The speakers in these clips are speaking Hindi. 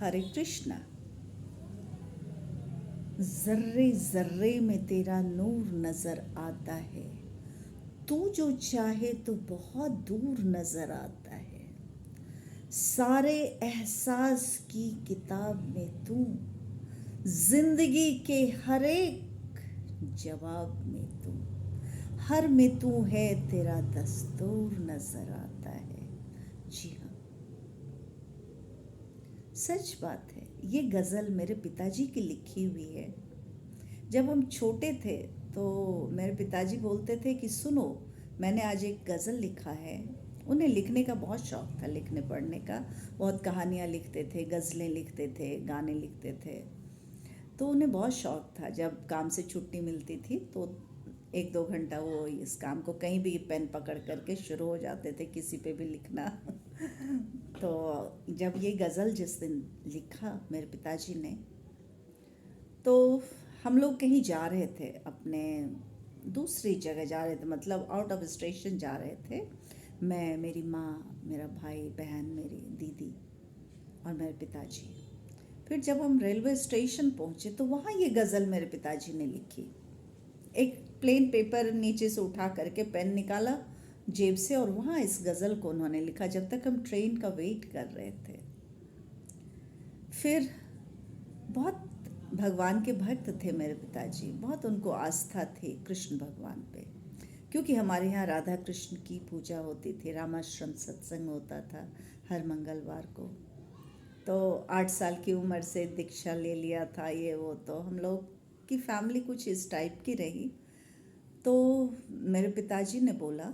हरे कृष्णा। जर्रे जर्रे में तेरा नूर नजर आता है, तू जो चाहे तो बहुत दूर नजर आता है। सारे एहसास की किताब में तू, जिंदगी के हर एक जवाब में तू, हर में तू है तेरा दस्तूर नजर आता है। जी हाँ, सच बात है। ये गज़ल मेरे पिताजी की लिखी हुई है। जब हम छोटे थे तो मेरे पिताजी बोलते थे कि सुनो, मैंने आज एक गज़ल लिखा है। उन्हें लिखने का बहुत शौक़ था, लिखने पढ़ने का। बहुत कहानियाँ लिखते थे, गज़लें लिखते थे, गाने लिखते थे। तो उन्हें बहुत शौक़ था। जब काम से छुट्टी मिलती थी तो 1-2 घंटा वो इस काम को कहीं भी पेन पकड़ करके शुरू हो जाते थे, किसी पे भी लिखना। तो जब ये गज़ल जिस दिन लिखा मेरे पिताजी ने, तो हम लोग कहीं जा रहे थे, अपने दूसरी जगह जा रहे थे, मतलब आउट ऑफ स्टेशन जा रहे थे। मैं, मेरी माँ, मेरा भाई बहन, मेरी दीदी और मेरे पिताजी। फिर जब हम रेलवे स्टेशन पहुँचे तो वहाँ ये गज़ल मेरे पिताजी ने लिखी। एक प्लेन पेपर नीचे से उठा करके पेन निकाला जेब से और वहाँ इस गज़ल को उन्होंने लिखा जब तक हम ट्रेन का वेट कर रहे थे। फिर बहुत भगवान के भक्त थे मेरे पिताजी, बहुत उनको आस्था थी कृष्ण भगवान पे, क्योंकि हमारे यहाँ राधा कृष्ण की पूजा होती थी। रामाश्रम सत्संग होता था हर मंगलवार को। तो 8 साल की उम्र से दीक्षा ले लिया था, ये वो। तो हम लोग की फैमिली कुछ इस टाइप की रही। तो मेरे पिताजी ने बोला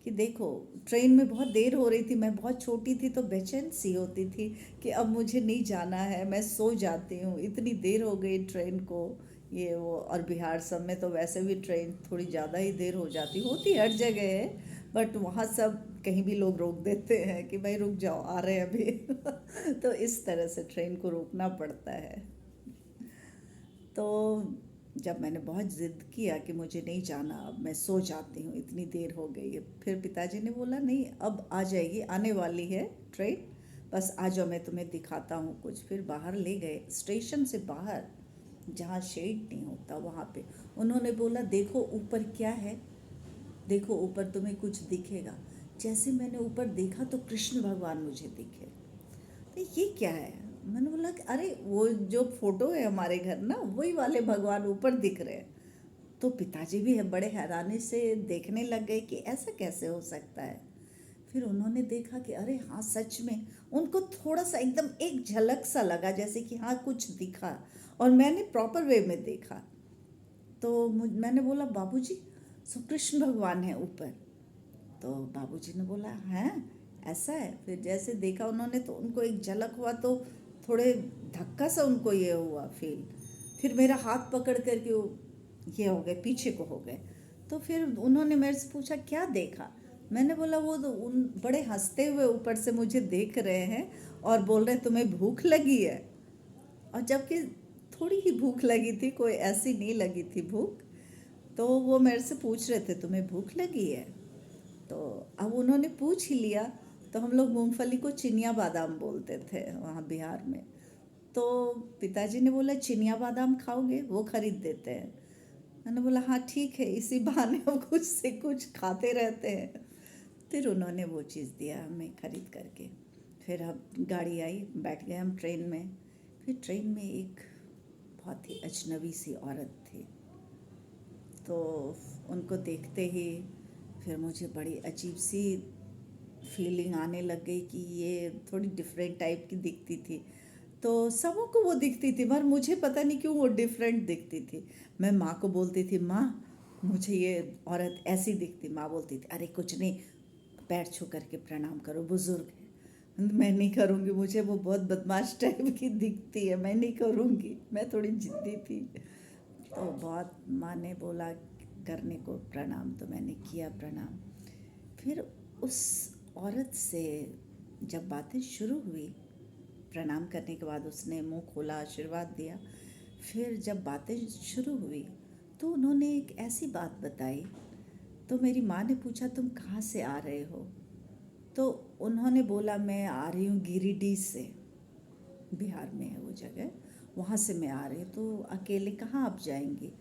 कि देखो, ट्रेन में बहुत देर हो रही थी, मैं बहुत छोटी थी तो बेचैन सी होती थी कि अब मुझे नहीं जाना है, मैं सो जाती हूँ, इतनी देर हो गई ट्रेन को, ये वो। और बिहार सब में तो वैसे भी ट्रेन थोड़ी ज़्यादा ही देर हो जाती होती, हर जगह है, बट वहाँ सब कहीं भी लोग रोक देते हैं कि भाई रुक जाओ, आ रहे हैं अभी। तो इस तरह से ट्रेन को रोकना पड़ता है। तो जब मैंने बहुत ज़िद किया कि मुझे नहीं जाना, अब मैं सो जाती हूँ, इतनी देर हो गई है, फिर पिताजी ने बोला नहीं, अब आ जाएगी, आने वाली है ट्रेन, बस आ जाओ, मैं तुम्हें दिखाता हूँ कुछ। फिर बाहर ले गए, स्टेशन से बाहर जहाँ शेड नहीं होता वहाँ पे। उन्होंने बोला देखो ऊपर क्या है, देखो ऊपर तुम्हें कुछ दिखेगा। जैसे मैंने ऊपर देखा तो कृष्ण भगवान मुझे दिखे। तो ये क्या है? मैंने बोला कि अरे वो जो फोटो है हमारे घर ना, वही वाले भगवान ऊपर दिख रहे हैं। तो पिताजी भी बड़े हैरानी से देखने लग गए कि ऐसा कैसे हो सकता है। फिर उन्होंने देखा कि अरे हाँ, सच में उनको थोड़ा सा एकदम एक झलक सा लगा, जैसे कि हाँ कुछ दिखा, और मैंने प्रॉपर वे में देखा। तो मैंने बोला बाबूजी, सो कृष्ण भगवान है ऊपर। तो बाबूजी ने बोला हैं, ऐसा है। फिर जैसे देखा उन्होंने तो उनको एक झलक हुआ, तो थोड़े धक्का सा उनको ये हुआ फील। फिर मेरा हाथ पकड़ करके वो ये हो गए, पीछे को हो गए। तो फिर उन्होंने मेरे से पूछा क्या देखा। मैंने बोला वो तो उन बड़े हंसते हुए ऊपर से मुझे देख रहे हैं और बोल रहे तुम्हें भूख लगी है। और जबकि थोड़ी ही भूख लगी थी, कोई ऐसी नहीं लगी थी भूख। तो वो मेरे से पूछ रहे थे तुम्हें भूख लगी है। तो अब उन्होंने पूछ ही लिया। तो हम लोग मूंगफली को चिनिया बादाम बोलते थे वहाँ बिहार में। तो पिताजी ने बोला चिनिया बादाम खाओगे, वो खरीद देते हैं। मैंने बोला हाँ ठीक है, इसी बहाने हम कुछ से कुछ खाते रहते हैं। फिर उन्होंने वो चीज़ दिया हमें खरीद करके। फिर अब गाड़ी आई, बैठ गए हम ट्रेन में। फिर ट्रेन में एक बहुत ही अजनबी सी औरत थी। तो उनको देखते ही फिर मुझे बड़ी अजीब सी फीलिंग आने लग गई कि ये थोड़ी डिफरेंट टाइप की दिखती थी। तो सबों को वो दिखती थी, पर मुझे पता नहीं क्यों वो डिफरेंट दिखती थी। मैं माँ को बोलती थी माँ, मुझे ये औरत ऐसी दिखती। माँ बोलती थी अरे कुछ नहीं, पैर छू करके प्रणाम करो, बुजुर्ग है। मैं नहीं करूँगी, मुझे वो बहुत बदमाश टाइप की दिखती है, मैं नहीं करूँगी, मैं थोड़ी जिद्दी थी। तो बहुत माँ ने बोला करने को प्रणाम, तो मैंने किया प्रणाम। फिर उस औरत से जब बातें शुरू हुई, प्रणाम करने के बाद उसने मुंह खोला, आशीर्वाद दिया। फिर जब बातें शुरू हुई तो उन्होंने एक ऐसी बात बताई। तो मेरी माँ ने पूछा तुम कहाँ से आ रहे हो। तो उन्होंने बोला मैं आ रही हूँ गिरिडीह से। बिहार में है वो जगह, वहाँ से मैं आ रही हूँ। तो अकेले कहाँ आप जाएंगी?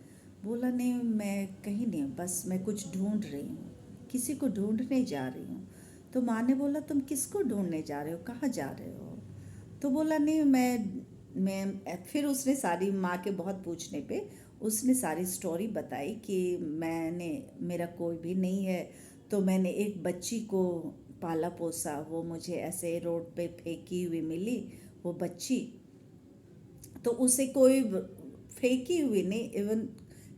बोला नहीं, मैं कहीं नहीं, बस मैं कुछ ढूंढ रही हूँ, किसी को ढूंढने जा रही हूँ। तो माँ ने बोला तुम किसको ढूंढने जा रहे हो, कहाँ जा रहे हो? तो बोला नहीं, मैं फिर उसने सारी, माँ के बहुत पूछने पे उसने सारी स्टोरी बताई कि मेरा कोई भी नहीं है, तो मैंने एक बच्ची को पाला पोसा, वो मुझे ऐसे रोड पे फेंकी हुई मिली वो बच्ची। तो उसे कोई फेंकी हुई नहीं, इवन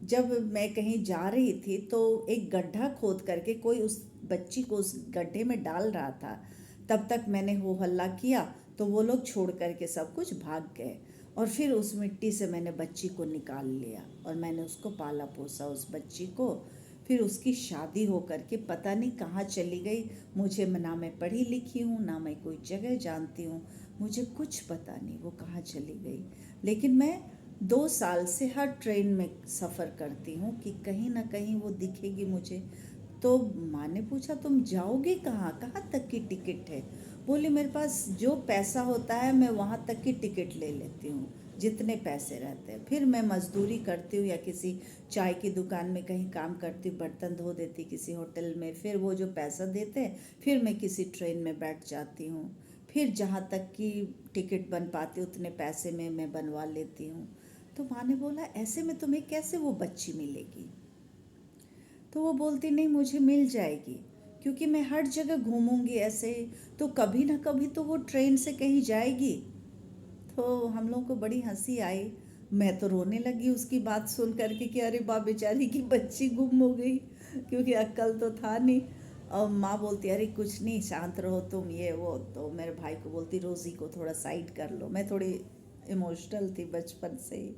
जब मैं कहीं जा रही थी तो एक गड्ढा खोद करके कोई उस बच्ची को उस गड्ढे में डाल रहा था, तब तक मैंने हो हल्ला किया तो वो लोग छोड़ करके सब कुछ भाग गए, और फिर उस मिट्टी से मैंने बच्ची को निकाल लिया और मैंने उसको पाला पोसा उस बच्ची को। फिर उसकी शादी हो करके पता नहीं कहाँ चली गई। मुझे ना मैं पढ़ी लिखी हूँ, ना मैं कोई जगह जानती हूँ, मुझे कुछ पता नहीं वो कहाँ चली गई। लेकिन मैं 2 साल से हर ट्रेन में सफ़र करती हूँ कि कहीं ना कहीं वो दिखेगी मुझे। तो माँ ने पूछा तुम जाओगे कहाँ, कहाँ तक की टिकट है? बोली मेरे पास जो पैसा होता है मैं वहाँ तक की टिकट ले लेती हूँ, जितने पैसे रहते हैं। फिर मैं मजदूरी करती हूँ या किसी चाय की दुकान में कहीं काम करती हूँ, बर्तन धो देती किसी होटल में, फिर वो जो पैसा देते हैं फिर मैं किसी ट्रेन में बैठ जाती हूँ। फिर जहाँ तक की टिकट बन पाती उतने पैसे में मैं बनवा लेती हूँ। तो माँ ने बोला ऐसे में तुम्हें कैसे वो बच्ची मिलेगी? तो वो बोलती नहीं, मुझे मिल जाएगी, क्योंकि मैं हर जगह घूमूंगी ऐसे, तो कभी ना कभी तो वो ट्रेन से कहीं जाएगी। तो हम लोगों को बड़ी हंसी आई। मैं तो रोने लगी उसकी बात सुन करके कि अरे बाप, बेचारी की बच्ची गुम हो गई, क्योंकि अक्ल तो था नहीं। और माँ बोलती अरे कुछ नहीं, शांत रहो तुम, ये वो। तो मेरे भाई को बोलती रोज़ी को थोड़ा साइड कर लो, मैं थोड़ी इमोशनल थी बचपन से ही।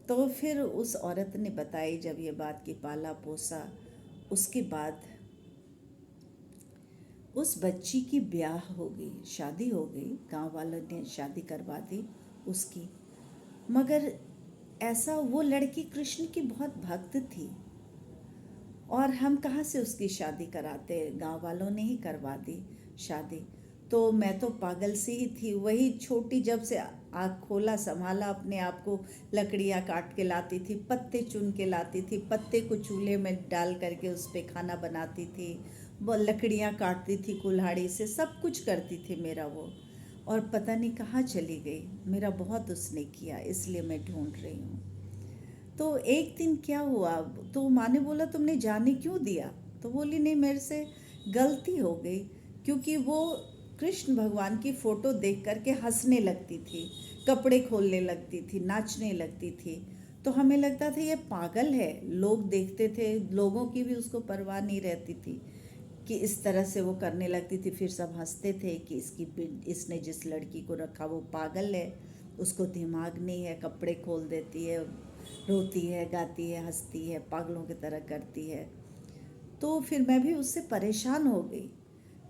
तो फिर उस औरत ने बताई जब ये बात की पाला पोसा, उसके बाद उस बच्ची की ब्याह हो गई, शादी हो गई, गांव वालों ने शादी करवा दी उसकी। मगर ऐसा, वो लड़की कृष्ण की बहुत भक्त थी, और हम कहाँ से उसकी शादी कराते, गांव वालों ने ही करवा दी शादी। तो मैं तो पागल सी ही थी, वही छोटी, जब से आँख खोला संभाला अपने आप को, लकड़ियाँ काट के लाती थी, पत्ते चुन के लाती थी, पत्ते को चूल्हे में डाल करके उस पर खाना बनाती थी, वो लकड़ियाँ काटती थी कुल्हाड़ी से, सब कुछ करती थी मेरा वो। और पता नहीं कहाँ चली गई, मेरा बहुत उसने किया, इसलिए मैं ढूंढ रही हूँ। तो एक दिन क्या हुआ, तो माँ ने बोला तुमने जाने क्यों दिया? तो बोली नहीं, मेरे से गलती हो गई, क्योंकि वो कृष्ण भगवान की फ़ोटो देख करके हंसने लगती थी, कपड़े खोलने लगती थी, नाचने लगती थी। तो हमें लगता था ये पागल है, लोग देखते थे, लोगों की भी उसको परवाह नहीं रहती थी कि इस तरह से वो करने लगती थी। फिर सब हंसते थे कि इसने जिस लड़की को रखा वो पागल है, उसको दिमाग नहीं है, कपड़े खोल देती है, रोती है, गाती है, हंसती है, पागलों की तरह करती है। तो फिर मैं भी उससे परेशान हो गई।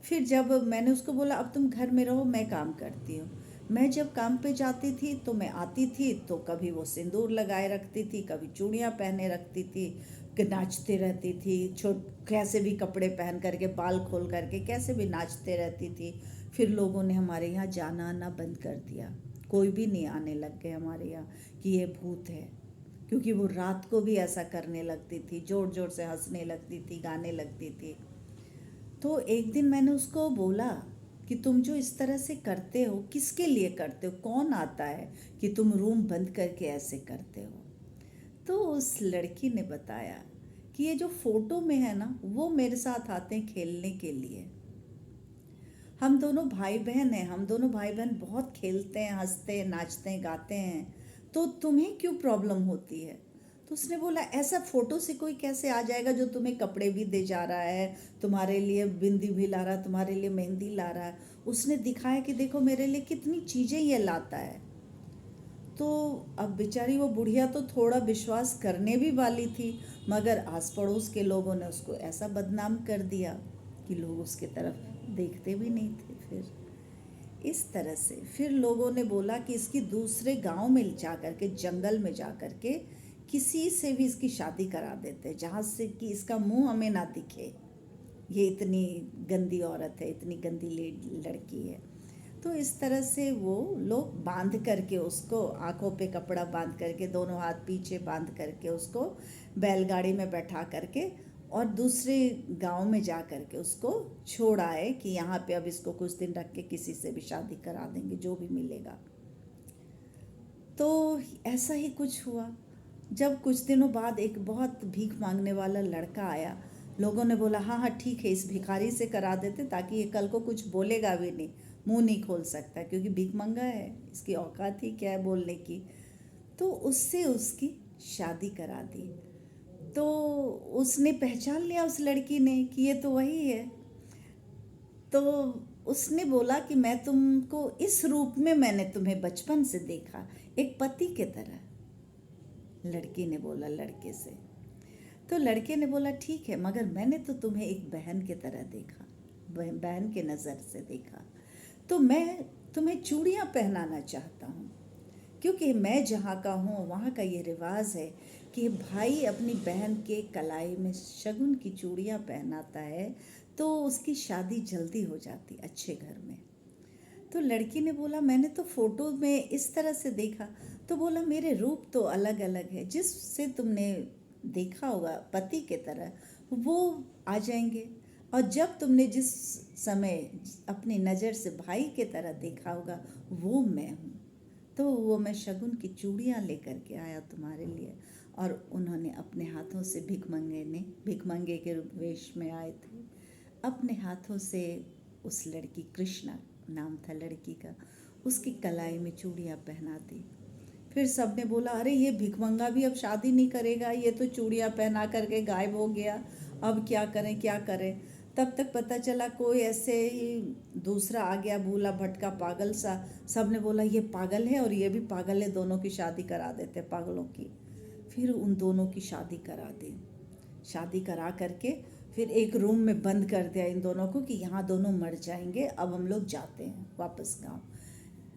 फिर जब मैंने उसको बोला अब तुम घर में रहो, मैं काम करती हूँ। मैं जब काम पे जाती थी तो मैं आती थी तो कभी वो सिंदूर लगाए रखती थी, कभी चूड़ियाँ पहने रखती थी, कि नाचते रहती थी, छोट कैसे भी कपड़े पहन करके, बाल खोल करके कैसे भी नाचते रहती थी। फिर लोगों ने हमारे यहाँ जाना आना बंद कर दिया, कोई भी नहीं आने लग गए हमारे यहाँ कि ये भूत है, क्योंकि वो रात को भी ऐसा करने लगती थी, ज़ोर ज़ोर से हंसने लगती थी, गाने लगती थी। तो एक दिन मैंने उसको बोला कि तुम जो इस तरह से करते हो, किसके लिए करते हो, कौन आता है कि तुम रूम बंद करके ऐसे करते हो? तो उस लड़की ने बताया कि ये जो फोटो में है ना, वो मेरे साथ आते हैं खेलने के लिए। हम दोनों भाई बहन हैं, हम दोनों भाई बहन बहुत खेलते हैं, हंसते हैं, नाचते हैं, गाते हैं, तो तुम्हें क्यों प्रॉब्लम होती है? तो उसने बोला ऐसा फोटो से कोई कैसे आ जाएगा जो तुम्हें कपड़े भी दे जा रहा है, तुम्हारे लिए बिंदी भी ला रहा है, तुम्हारे लिए मेहंदी ला रहा है। उसने दिखाया कि देखो मेरे लिए कितनी चीज़ें ये लाता है। तो अब बेचारी वो बुढ़िया तो थोड़ा विश्वास करने भी वाली थी, मगर आस पड़ोस के लोगों ने उसको ऐसा बदनाम कर दिया कि लोग उसके तरफ देखते भी नहीं थे। फिर इस तरह से फिर लोगों ने बोला कि इसकी दूसरे गांव में जा कर के, जंगल में जा कर के किसी से भी इसकी शादी करा देते, जहाँ से कि इसका मुंह हमें ना दिखे, ये इतनी गंदी औरत है, इतनी गंदी लड़की है। तो इस तरह से वो लोग बांध करके उसको, आंखों पे कपड़ा बांध करके, दोनों हाथ पीछे बांध करके उसको बैलगाड़ी में बैठा करके और दूसरे गांव में जा करके उसको छोड़ आए कि यहाँ पे अब इसको कुछ दिन रख के किसी से भी शादी करा देंगे, जो भी मिलेगा। तो ऐसा ही कुछ हुआ। जब कुछ दिनों बाद एक बहुत भीख मांगने वाला लड़का आया, लोगों ने बोला हाँ हाँ ठीक है, इस भिखारी से करा देते ताकि ये कल को कुछ बोलेगा भी नहीं, मुंह नहीं खोल सकता, क्योंकि भीख मंगा है, इसकी औकात ही क्या है बोलने की। तो उससे उसकी शादी करा दी। तो उसने पहचान लिया, उस लड़की ने, कि ये तो वही है। तो उसने बोला कि मैं तुमको इस रूप में, मैंने तुम्हें बचपन से देखा, एक पति के तरह। लड़की ने बोला लड़के से। तो लड़के ने बोला ठीक है, मगर मैंने तो तुम्हें एक बहन के तरह देखा, बहन के नज़र से देखा। तो मैं तुम्हें चूड़ियाँ पहनाना चाहता हूँ, क्योंकि मैं जहाँ का हूँ वहाँ का ये रिवाज है कि भाई अपनी बहन के कलाई में शगुन की चूड़ियाँ पहनाता है तो उसकी शादी जल्दी हो जाती अच्छे घर में। तो लड़की ने बोला मैंने तो फोटो में इस तरह से देखा। तो बोला मेरे रूप तो अलग अलग है, जिससे तुमने देखा होगा पति के तरह वो आ जाएंगे, और जब तुमने जिस समय अपनी नज़र से भाई के तरह देखा होगा वो मैं हूँ। तो वो मैं शगुन की चूड़ियाँ लेकर के आया तुम्हारे लिए। और उन्होंने अपने हाथों से, भिख मंगे के वेश में आए थे, अपने हाथों से उस लड़की, कृष्णा नाम था लड़की का, उसकी कलाई में चूड़ियाँ पहना दी। फिर सबने बोला अरे ये भिखमंगा भी अब शादी नहीं करेगा, ये तो चूड़ियाँ पहना करके गायब हो गया, अब क्या करें क्या करें। तब तक पता चला कोई ऐसे ही दूसरा आ गया, भूला भटका पागल सा। सबने बोला ये पागल है और ये भी पागल है, दोनों की शादी करा देते पागलों की। फिर उन दोनों की शादी करा दी। शादी करा करके फिर एक रूम में बंद कर दिया इन दोनों को कि यहाँ दोनों मर जाएंगे, अब हम लोग जाते हैं वापस गाँव।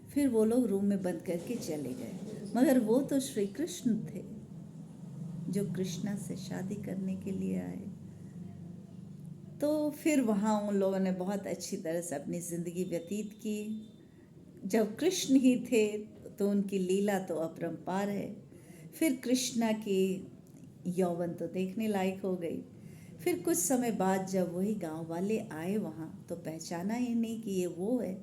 फिर वो लोग रूम में बंद करके चले गए, मगर वो तो श्री कृष्ण थे जो कृष्णा से शादी करने के लिए आए। तो फिर वहाँ उन लोगों ने बहुत अच्छी तरह से अपनी ज़िंदगी व्यतीत की। जब कृष्ण ही थे तो उनकी लीला तो अपरंपार है। फिर कृष्णा की यौवन तो देखने लायक हो गई। फिर कुछ समय बाद जब वही गांव वाले आए वहाँ, तो पहचाना ही नहीं कि ये वो है।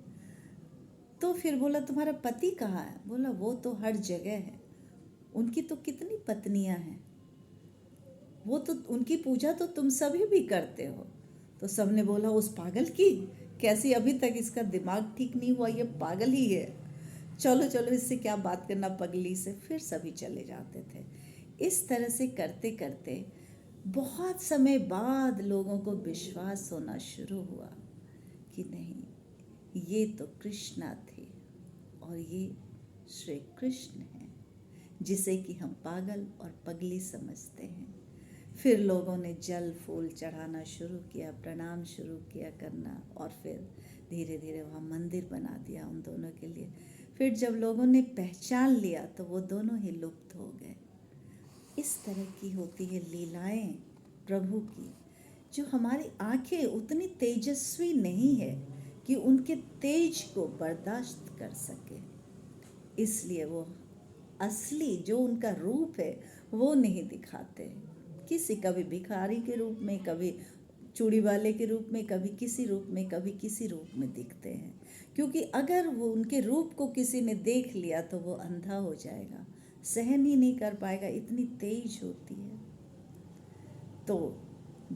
तो फिर बोला तुम्हारा पति कहाँ है? बोला वो तो हर जगह है, उनकी तो कितनी पत्नियां हैं, वो तो, उनकी पूजा तो तुम सभी भी करते हो। तो सबने बोला उस पागल की, कैसी, अभी तक इसका दिमाग ठीक नहीं हुआ, ये पागल ही है, चलो चलो इससे क्या बात करना पगली से। फिर सभी चले जाते थे। इस तरह से करते करते बहुत समय बाद लोगों को विश्वास होना शुरू हुआ कि नहीं, ये तो कृष्णा थे और ये श्री कृष्ण हैं, जिसे कि हम पागल और पगली समझते हैं। फिर लोगों ने जल फूल चढ़ाना शुरू किया, प्रणाम शुरू किया करना, और फिर धीरे धीरे वहाँ मंदिर बना दिया उन दोनों के लिए। फिर जब लोगों ने पहचान लिया तो वो दोनों ही लुप्त हो गए। इस तरह की होती है लीलाएं प्रभु की, जो हमारी आंखें उतनी तेजस्वी नहीं है कि उनके तेज को बर्दाश्त कर सके, इसलिए वो असली जो उनका रूप है वो नहीं दिखाते। किसी, कभी भिखारी के रूप में, कभी चूड़ी वाले के रूप में, कभी किसी रूप में, कभी किसी रूप में दिखते हैं, क्योंकि अगर वो उनके रूप को किसी ने देख लिया तो वो अंधा हो जाएगा, सहन ही नहीं कर पाएगा, इतनी तेज होती है। तो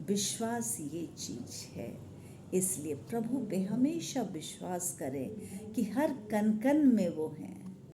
विश्वास ये चीज़ है, इसलिए प्रभु पे हमेशा विश्वास करें कि हर कण कण में वो हैं,